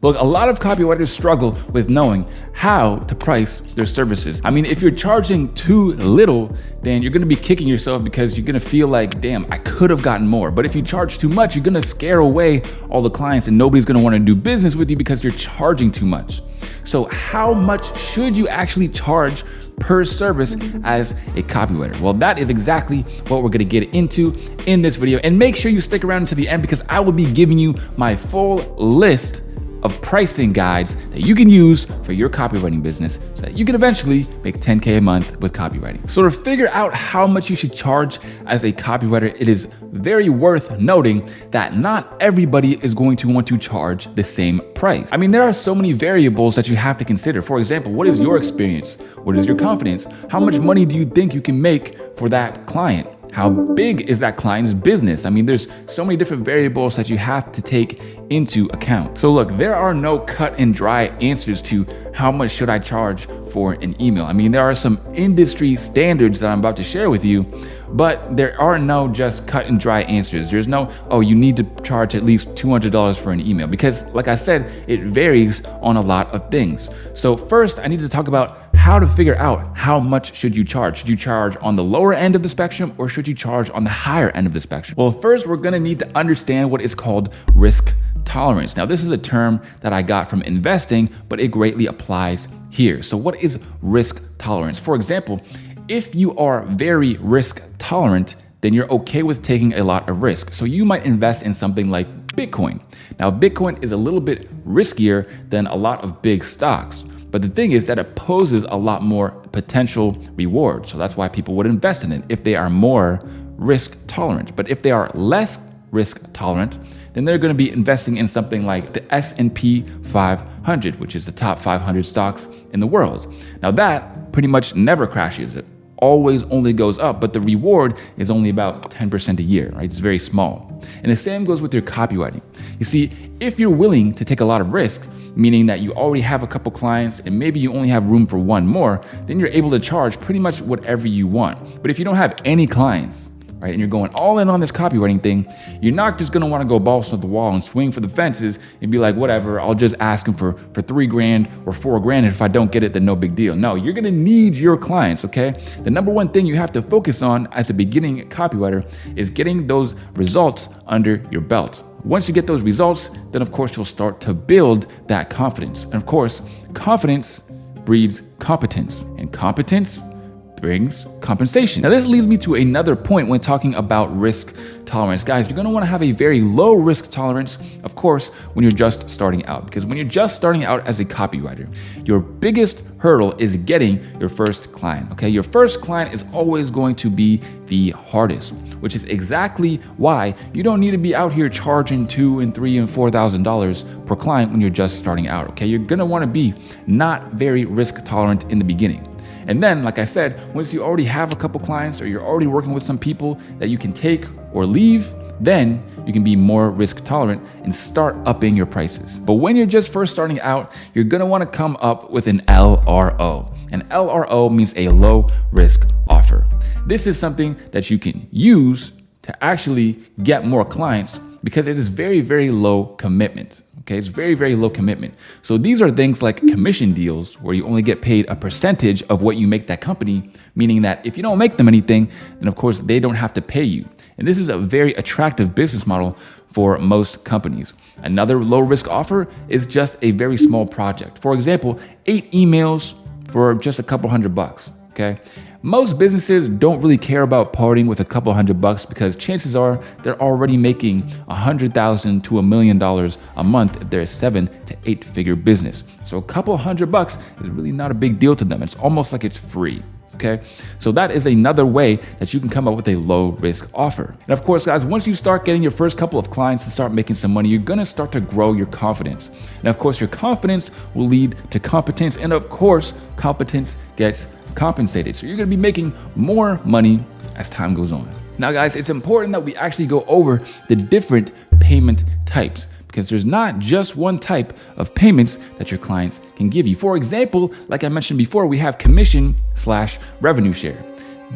Look, a lot of copywriters struggle with knowing how to price their services. I mean, if you're charging too little, then you're gonna be kicking yourself because you're gonna feel like, damn, I could have gotten more. But if you charge too much, you're gonna scare away all the clients and nobody's gonna wanna do business with you because you're charging too much. So how much should you actually charge per service as a copywriter? Well, that is exactly what we're gonna get into in this video. And make sure you stick around to the end because I will be giving you my full list of pricing guides that you can use for your copywriting business so that you can eventually make 10K a month with copywriting. So to figure out how much you should charge as a copywriter, it is very worth noting that not everybody is going to want to charge the same price. I mean, there are so many variables that you have to consider. For example, what is your experience? What is your confidence? How much money do you think you can make for that client? How big is that client's business? I mean, there's so many different variables that you have to take into account. So look, there are no cut and dry answers to how much should I charge for an email. I mean, there are some industry standards that I'm about to share with you, but there are no just cut and dry answers. There's no, oh, you need to charge at least $200 for an email because like I said, it varies on a lot of things. So first I need to talk about how to figure out how much should you charge. Should you charge on the lower end of the spectrum or should you charge on the higher end of the spectrum? Well, first we're gonna need to understand what is called risk tolerance. Now, this is a term that I got from investing, but it greatly applies here. So what is risk tolerance? For example, if you are very risk tolerant, then you're okay with taking a lot of risk. So you might invest in something like Bitcoin. Now, Bitcoin is a little bit riskier than a lot of big stocks. But the thing is that it poses a lot more potential reward. So that's why people would invest in it if they are more risk tolerant. But if they are less risk tolerant, then they're going to be investing in something like the S&P 500, which is the top 500 stocks in the world. Now that pretty much never crashes. It always only goes up, but the reward is only about 10% a year, right? It's very small. And the same goes with your copywriting. You see, if you're willing to take a lot of risk, meaning that you already have a couple clients and maybe you only have room for one more, then you're able to charge pretty much whatever you want. But if you don't have any clients, right, and you're going all in on this copywriting thing, you're not just gonna wanna go balls to the wall and swing for the fences and be like, whatever, I'll just ask them for $3,000 or $4,000. And if I don't get it, then no big deal. No, you're gonna need your clients, okay? The number one thing you have to focus on as a beginning copywriter is getting those results under your belt. Once you get those results, then of course you'll start to build that confidence. And of course, confidence breeds competence, and competence brings compensation. Now this leads me to another point when talking about risk tolerance. Guys, you're gonna wanna have a very low risk tolerance, of course, when you're just starting out. Because when you're just starting out as a copywriter, your biggest hurdle is getting your first client, okay? Your first client is always going to be the hardest, which is exactly why you don't need to be out here charging $2,000 and $3,000 and $4,000 per client when you're just starting out, okay? You're gonna wanna be not very risk tolerant in the beginning. And then, like I said, once you already have a couple clients or you're already working with some people that you can take or leave, then you can be more risk tolerant and start upping your prices. But when you're just first starting out, you're gonna wanna come up with an LRO. An LRO means a low risk offer. This is something that you can use to actually get more clients because it is very, very low commitment. Okay, it's very, very low commitment. So these are things like commission deals where you only get paid a percentage of what you make that company, meaning that if you don't make them anything, then of course they don't have to pay you. And this is a very attractive business model for most companies. Another low risk offer is just a very small project. For example, 8 emails for just a couple $100, okay? Most businesses don't really care about parting with a couple $100 because chances are they're already making $100,000 to $1 million a month if they're a 7 to 8 figure business. So a couple $100 is really not a big deal to them. It's almost like it's free. Okay, so that is another way that you can come up with a low risk offer. And of course, guys, once you start getting your first couple of clients and start making some money, you're gonna start to grow your confidence. And of course, your confidence will lead to competence. And of course, competence gets compensated. So you're gonna be making more money as time goes on. Now, guys, it's important that we actually go over the different payment types, because there's not just one type of payments that your clients can give you. For example, like I mentioned before, we have commission/revenue share.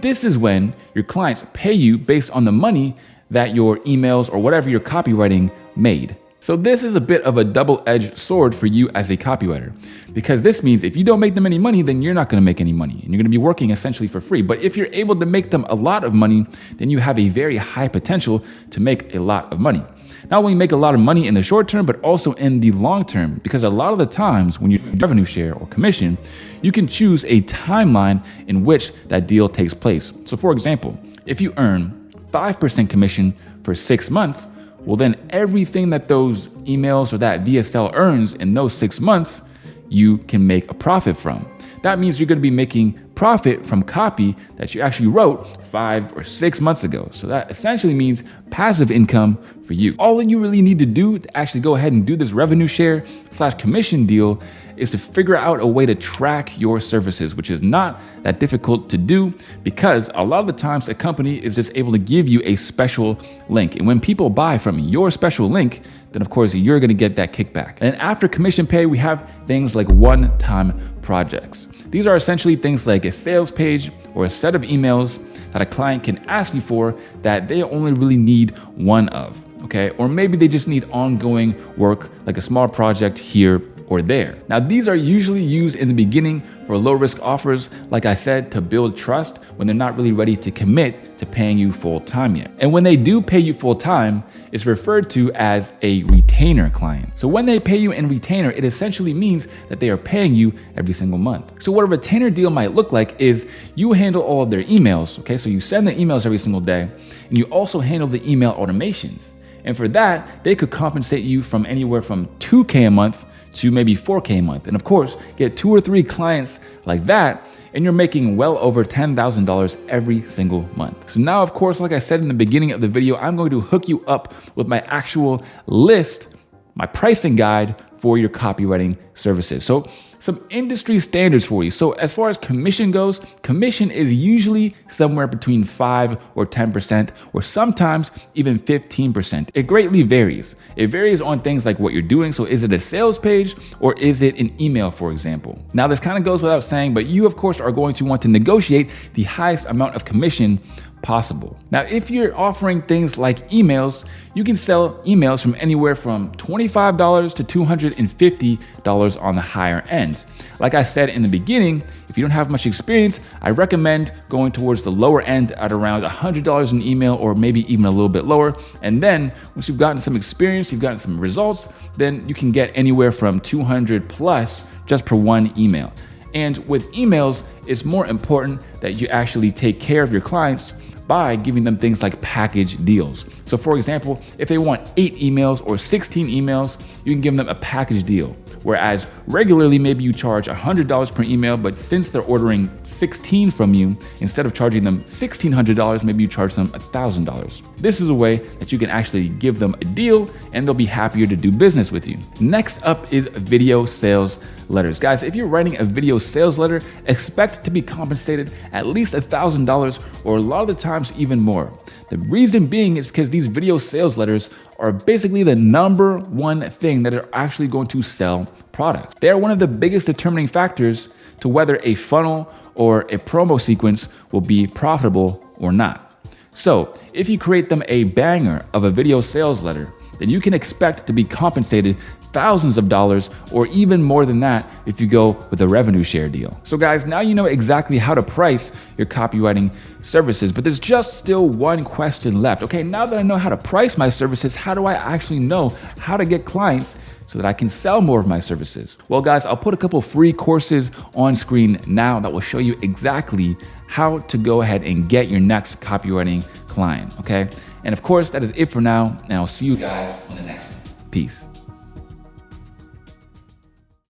This is when your clients pay you based on the money that your emails or whatever your copywriting made. So this is a bit of a double-edged sword for you as a copywriter, because this means if you don't make them any money, then you're not going to make any money and you're going to be working essentially for free. But if you're able to make them a lot of money, then you have a very high potential to make a lot of money. Not only make a lot of money in the short term, but also in the long term, because a lot of the times when you do revenue share or commission, you can choose a timeline in which that deal takes place. So for example, if you earn 5% commission for 6 months, well then everything that those emails or that VSL earns in those 6 months, you can make a profit from. That means you're going to be making profit from copy that you actually wrote 5 or 6 months ago. So that essentially means passive income for you. All that you really need to do to actually go ahead and do this revenue share / commission deal is to figure out a way to track your services, which is not that difficult to do, because a lot of the times a company is just able to give you a special link. And when people buy from your special link, then of course you're going to get that kickback. And after commission pay, we have things like one-time projects. These are essentially things like a sales page or a set of emails that a client can ask you for that they only really need one of, okay? Or maybe they just need ongoing work, like a small project here or there. Now, these are usually used in the beginning for low risk offers, like I said, to build trust when they're not really ready to commit to paying you full time yet. And when they do pay you full time, it's referred to as a retainer client. So when they pay you in retainer, it essentially means that they are paying you every single month. So what a retainer deal might look like is you handle all of their emails, okay? So you send the emails every single day, and you also handle the email automations. And for that, they could compensate you from anywhere from $2K a month to maybe $4K a month. And of course, get 2 or 3 clients like that, and you're making well over $10,000 every single month. So now, of course, like I said in the beginning of the video, I'm going to hook you up with my actual list, my pricing guide for your copywriting services. So some industry standards for you. So as far as commission goes, commission is usually somewhere between 5 or 10%, or sometimes even 15%. It greatly varies. It varies on things like what you're doing. So is it a sales page or is it an email, for example? Now this kind of goes without saying, but you of course are going to want to negotiate the highest amount of commission possible. Now, if you're offering things like emails, you can sell emails from anywhere from $25 to $250 on the higher end. Like I said in the beginning, if you don't have much experience, I recommend going towards the lower end at around $100 an email, or maybe even a little bit lower. And then once you've gotten some experience, you've gotten some results, then you can get anywhere from 200 plus just per one email. And with emails, it's more important that you actually take care of your clients by giving them things like package deals. So for example, if they want 8 emails or 16 emails, you can give them a package deal. Whereas regularly, maybe you charge $100 per email, but since they're ordering 16 from you, instead of charging them $1,600, maybe you charge them $1,000. This is a way that you can actually give them a deal and they'll be happier to do business with you. Next up is video sales letters. Guys, if you're writing a video sales letter, expect to be compensated at least $1,000, or a lot of the times even more. The reason being is because these video sales letters are basically the number one thing that are actually going to sell products. They are one of the biggest determining factors to whether a funnel or a promo sequence will be profitable or not. So if you create them a banger of a video sales letter, then you can expect to be compensated thousands of dollars, or even more than that if you go with a revenue share deal. So guys, now you know exactly how to price your copywriting services, but there's just still one question left. Okay, now that I know how to price my services, how do I actually know how to get clients so that I can sell more of my services? Well guys, I'll put a couple free courses on screen now that will show you exactly how to go ahead and get your next copywriting client, okay? And of course, that is it for now, and I'll see you guys on the next one. Peace.